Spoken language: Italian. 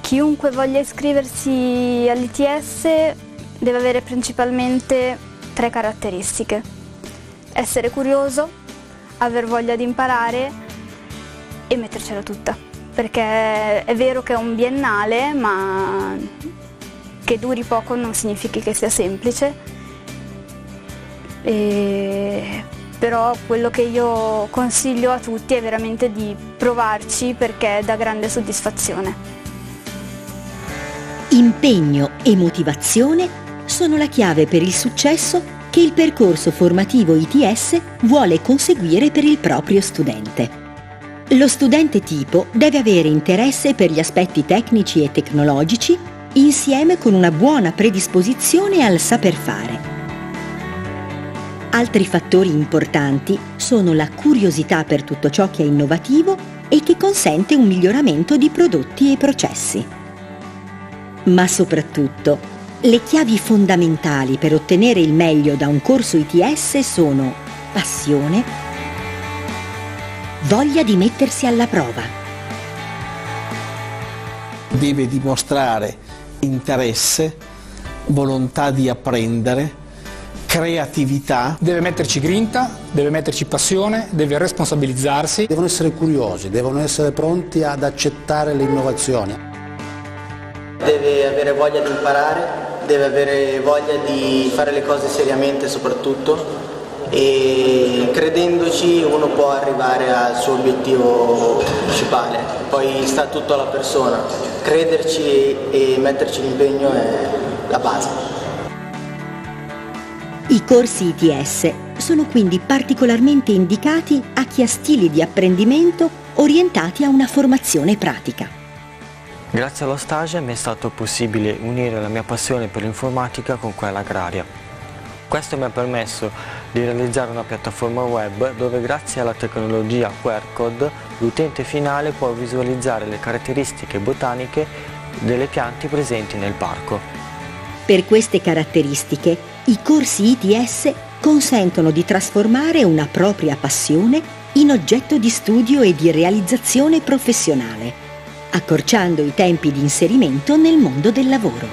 Chiunque voglia iscriversi all'ITS deve avere principalmente 3 caratteristiche: essere curioso, aver voglia di imparare e mettercela tutta, perché è vero che è un biennale, ma che duri poco non significa che sia semplice. Però quello che io consiglio a tutti è veramente di provarci, perché dà grande soddisfazione. Impegno e motivazione sono la chiave per il successo che il percorso formativo ITS vuole conseguire per il proprio studente. Lo studente tipo deve avere interesse per gli aspetti tecnici e tecnologici, insieme con una buona predisposizione al saper fare. Altri fattori importanti sono la curiosità per tutto ciò che è innovativo e che consente un miglioramento di prodotti e processi. Ma soprattutto, le chiavi fondamentali per ottenere il meglio da un corso ITS sono passione, voglia di mettersi alla prova. Deve dimostrare interesse, volontà di apprendere, creatività. Deve metterci grinta, deve metterci passione, deve responsabilizzarsi. Devono essere curiosi, devono essere pronti ad accettare le innovazioni. Deve avere voglia di imparare, deve avere voglia di fare le cose seriamente soprattutto, e credendoci uno può arrivare al suo obiettivo principale. Poi sta tutto alla persona, crederci e metterci l'impegno è la base. I corsi ITS sono quindi particolarmente indicati a chi ha stili di apprendimento orientati a una formazione pratica. Grazie allo stage mi è stato possibile unire la mia passione per l'informatica con quella agraria. Questo mi ha permesso di realizzare una piattaforma web dove, grazie alla tecnologia QR Code, l'utente finale può visualizzare le caratteristiche botaniche delle piante presenti nel parco. Per queste caratteristiche, i corsi ITS consentono di trasformare una propria passione in oggetto di studio e di realizzazione professionale, accorciando i tempi di inserimento nel mondo del lavoro.